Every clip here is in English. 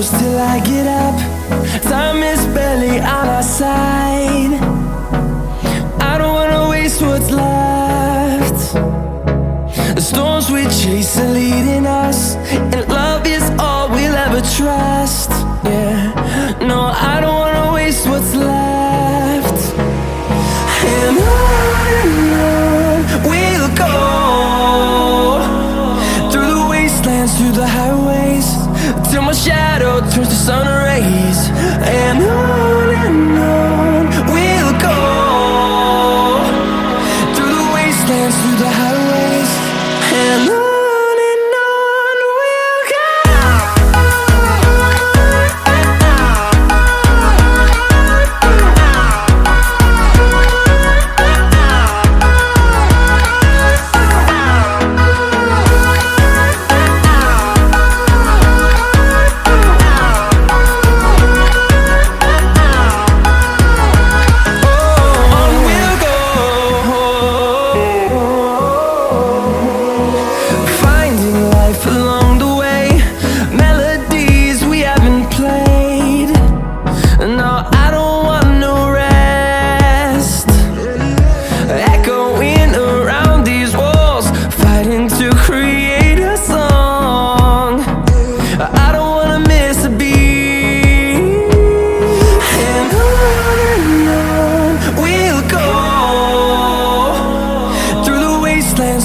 close till I get up. Time is barely on our side. I don't wanna waste what's left. The storms we chase are leading us, and love is all we'll ever trust. Yeah, no, I don't wanna waste what's left. And on we'll go, through the wastelands, through the highways, till my shadow turns to sun rays. And on we'll go, through the wastelands, through the highways, and on.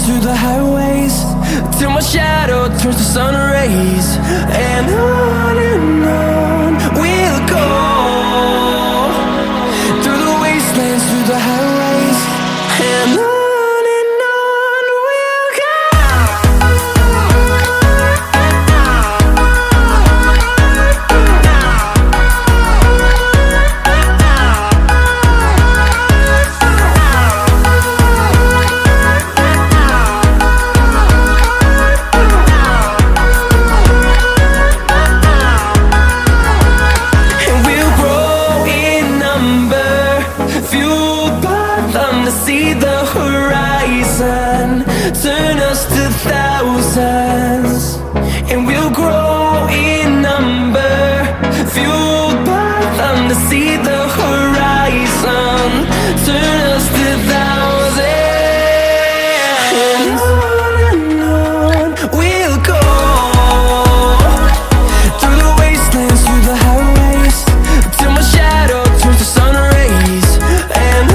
Through the highways, till my shadow turns to sun rays. And on we'll go, through the wastelands, through the highways, and on we'll go. See the horizon turn us to thousands, and we'll grow in number, fueled by them to see the horizon turn us to thousands. And on we'll go, through the wastelands, through the highways, till my shadow turns to sun rays. And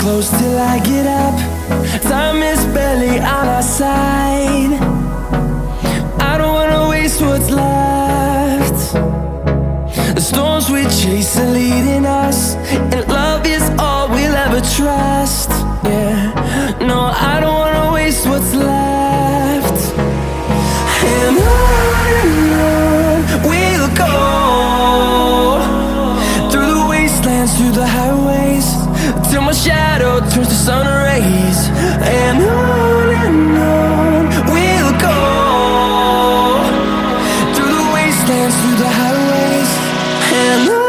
close till I get up. Time is barely on our side. I don't wanna waste what's left. The storms we chase are leading us, and love is all we'll ever trust. Yeah, no, I don't wanna waste what's left. And on we'll go, through the wastelands, through the highways, till my shadow turns to sun rays. And on we'll go, through the wastelands, through the highways, and on.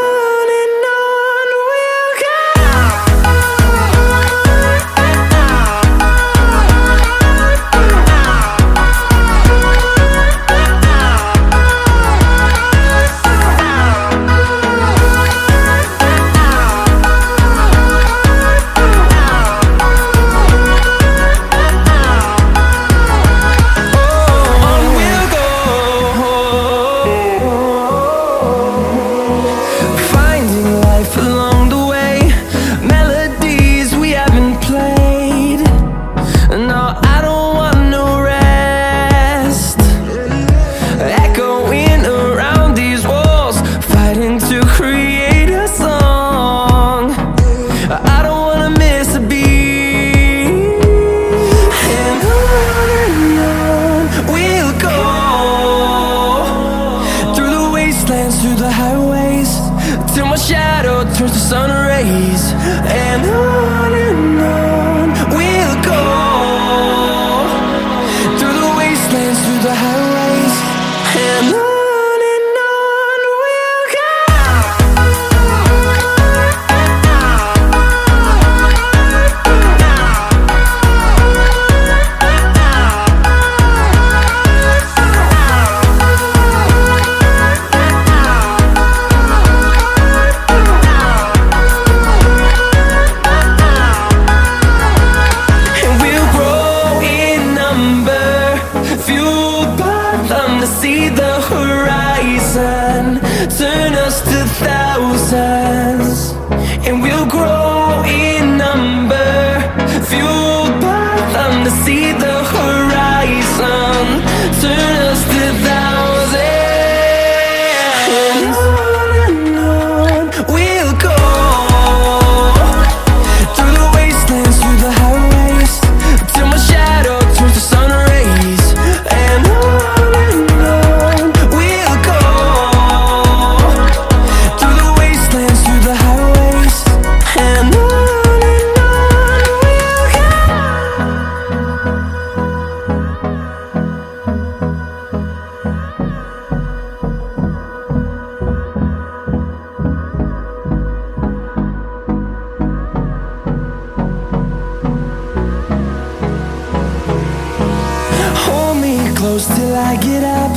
close till I get up.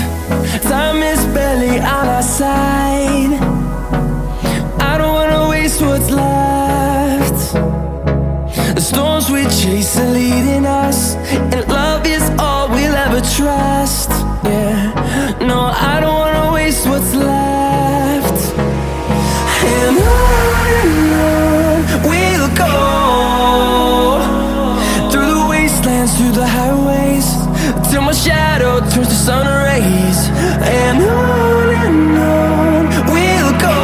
Time is barely on our side. I don't wanna waste what's left. The storms we chase are leading us, and love is all we'll ever trust. Yeah, no, I don't wanna waste what's left. And on we'll go, through the wastelands, through the highways, till my shadow turns to sun rays. And on we'll go,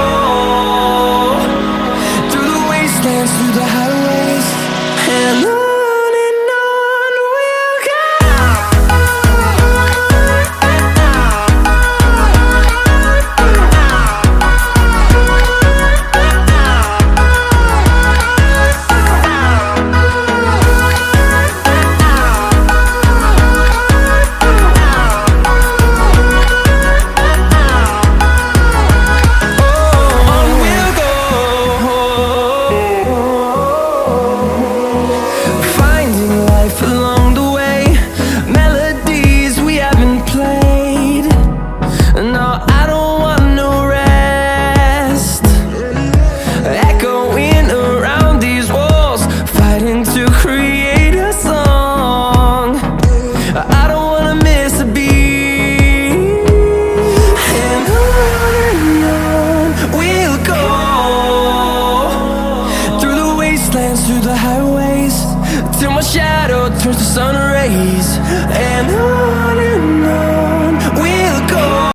through the wastelands, through the highways, and on. Through the highways, till my shadow turns to sun rays. And on